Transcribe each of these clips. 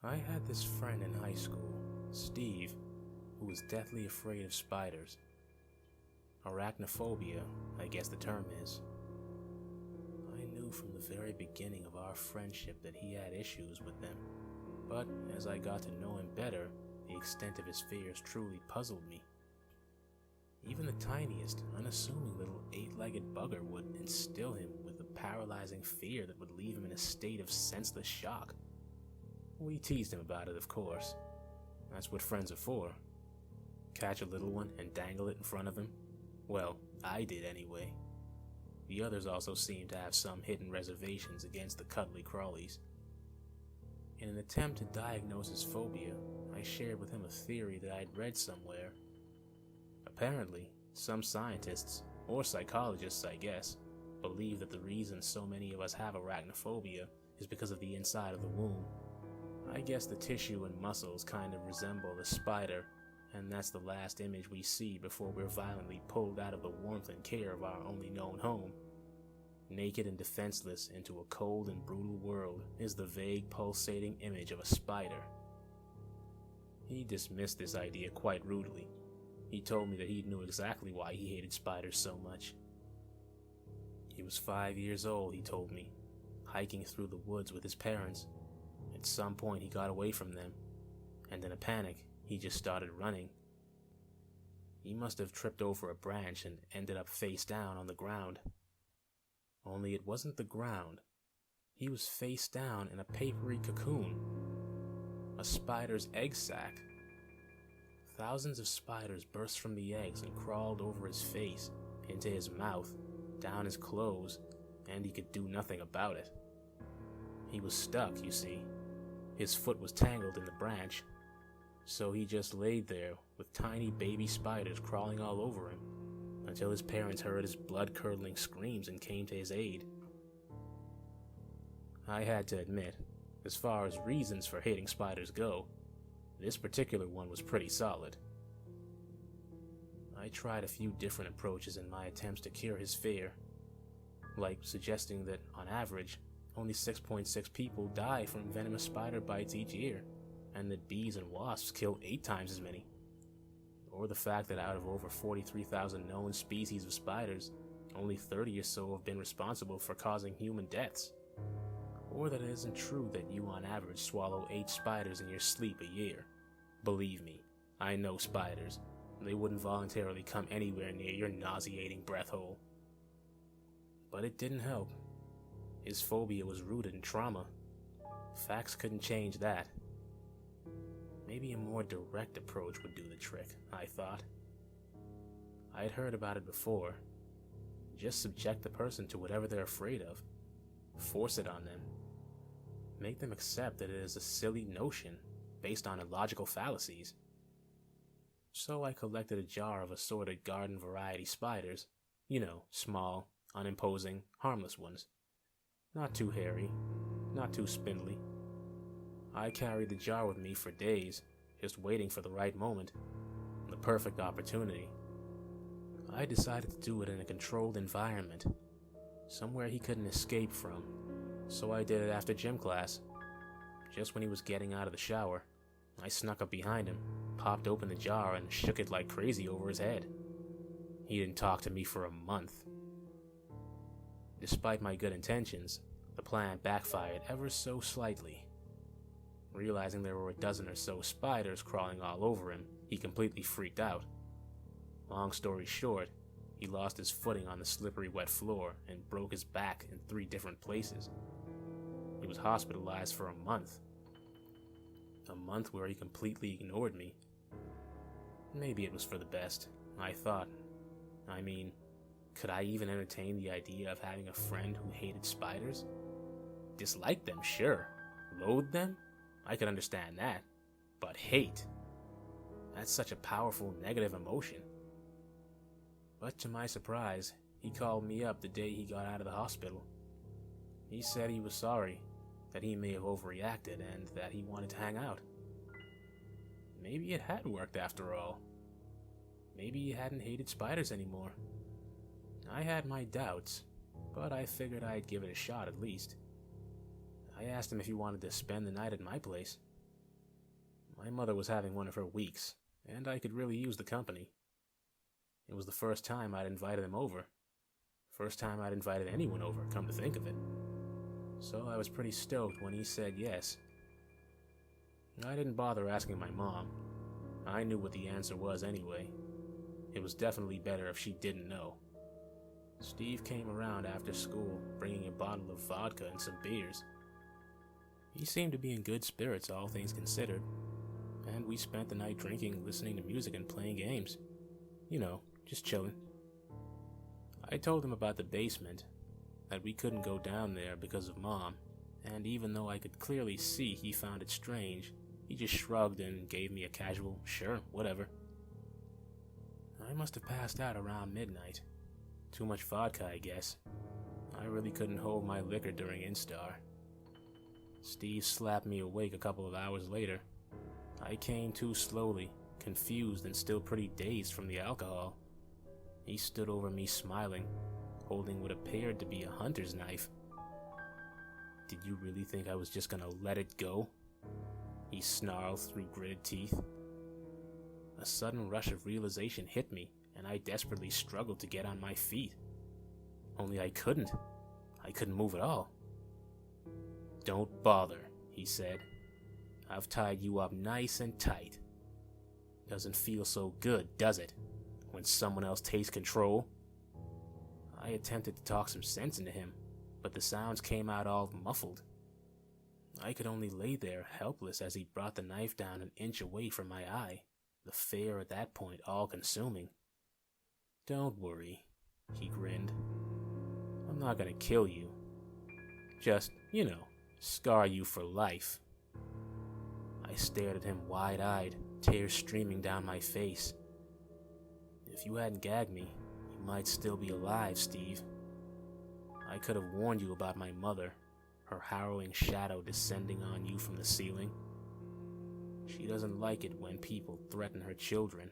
I had this friend in high school, Steve, who was deathly afraid of spiders. Arachnophobia, I guess the term is. I knew from the very beginning of our friendship that he had issues with them, but as I got to know him better, the extent of his fears truly puzzled me. Even the tiniest, unassuming little 8-legged bugger would instill him with a paralyzing fear that would leave him in a state of senseless shock. We teased him about it, of course. That's what friends are for. Catch a little one and dangle it in front of him? Well, I did anyway. The others also seemed to have some hidden reservations against the cuddly crawlies. In an attempt to diagnose his phobia, I shared with him a theory that I'd read somewhere. Apparently, some scientists, or psychologists I guess, believe that the reason so many of us have arachnophobia is because of the inside of the womb. I guess the tissue and muscles kind of resemble the spider, and that's the last image we see before we're violently pulled out of the warmth and care of our only known home. Naked and defenseless into a cold and brutal world is the vague, pulsating image of a spider. He dismissed this idea quite rudely. He told me that he knew exactly why he hated spiders so much. He was 5 years old, he told me, hiking through the woods with his parents. At some point he got away from them, and in a panic, he just started running. He must have tripped over a branch and ended up face down on the ground. Only it wasn't the ground. He was face down in a papery cocoon. A spider's egg sac. Thousands of spiders burst from the eggs and crawled over his face, into his mouth, down his clothes, and he could do nothing about it. He was stuck, you see. His foot was tangled in the branch, so he just laid there with tiny baby spiders crawling all over him until his parents heard his blood-curdling screams and came to his aid. I had to admit, as far as reasons for hating spiders go, this particular one was pretty solid. I tried a few different approaches in my attempts to cure his fear, like suggesting that, on average, only 6.6 people die from venomous spider bites each year, and that bees and wasps kill 8 times as many. Or the fact that out of over 43,000 known species of spiders, only 30 or so have been responsible for causing human deaths. Or that it isn't true that you on average swallow 8 spiders in your sleep a year. Believe me, I know spiders. They wouldn't voluntarily come anywhere near your nauseating breath hole. But it didn't help. His phobia was rooted in trauma. Facts couldn't change that. Maybe a more direct approach would do the trick, I thought. I'd heard about it before. Just subject the person to whatever they're afraid of. Force it on them. Make them accept that it is a silly notion based on illogical fallacies. So I collected a jar of assorted garden variety spiders. You know, small, unimposing, harmless ones. Not too hairy, not too spindly. I carried the jar with me for days, just waiting for the right moment, the perfect opportunity. I decided to do it in a controlled environment, somewhere he couldn't escape from, so I did it after gym class. Just when he was getting out of the shower, I snuck up behind him, popped open the jar, and shook it like crazy over his head. He didn't talk to me for a month. Despite my good intentions, the plan backfired ever so slightly. Realizing there were a dozen or so spiders crawling all over him, he completely freaked out. Long story short, he lost his footing on the slippery wet floor and broke his back in 3 different places. He was hospitalized for a month. A month where he completely ignored me. Maybe it was for the best, I thought. I mean, could I even entertain the idea of having a friend who hated spiders? Disliked them, sure. Loathed them? I could understand that. But hate? That's such a powerful negative emotion. But to my surprise, he called me up the day he got out of the hospital. He said he was sorry, that he may have overreacted, and that he wanted to hang out. Maybe it had worked after all. Maybe he hadn't hated spiders anymore. I had my doubts, but I figured I'd give it a shot at least. I asked him if he wanted to spend the night at my place. My mother was having one of her weeks, and I could really use the company. It was the first time I'd invited him over. First time I'd invited anyone over, come to think of it. So I was pretty stoked when he said yes. I didn't bother asking my mom. I knew what the answer was anyway. It was definitely better if she didn't know. Steve came around after school, bringing a bottle of vodka and some beers. He seemed to be in good spirits, all things considered, and we spent the night drinking, listening to music, and playing games. You know, just chilling. I told him about the basement, that we couldn't go down there because of Mom, and even though I could clearly see he found it strange, he just shrugged and gave me a casual, sure, whatever. I must have passed out around midnight. Too much vodka, I guess. I really couldn't hold my liquor during Instar. Steve slapped me awake a couple of hours later. I came to slowly, confused and still pretty dazed from the alcohol. He stood over me smiling, holding what appeared to be a hunter's knife. "Did you really think I was just gonna let it go?" He snarled through gritted teeth. A sudden rush of realization hit me, and I desperately struggled to get on my feet. Only I couldn't. I couldn't move at all. "Don't bother," he said. "I've tied you up nice and tight. Doesn't feel so good, does it, when someone else takes control?" I attempted to talk some sense into him, but the sounds came out all muffled. I could only lay there, helpless, as he brought the knife down an inch away from my eye, the fear at that point all-consuming. "Don't worry," he grinned. "I'm not gonna kill you. Just, scar you for life." I stared at him wide-eyed, tears streaming down my face. "If you hadn't gagged me, you might still be alive, Steve. I could have warned you about my mother, her harrowing shadow descending on you from the ceiling. She doesn't like it when people threaten her children.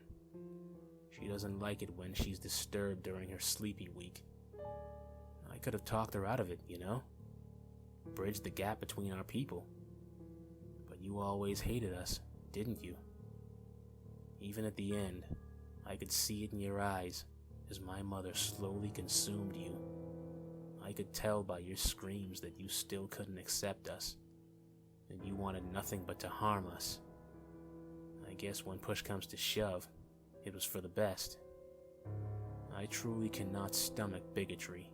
She doesn't like it when she's disturbed during her sleepy week. I could have talked her out of it, bridged the gap between our people. But you always hated us, didn't you? Even at the end, I could see it in your eyes as my mother slowly consumed you. I could tell by your screams that you still couldn't accept us, and you wanted nothing but to harm us. I guess when push comes to shove, it was for the best. I truly cannot stomach bigotry.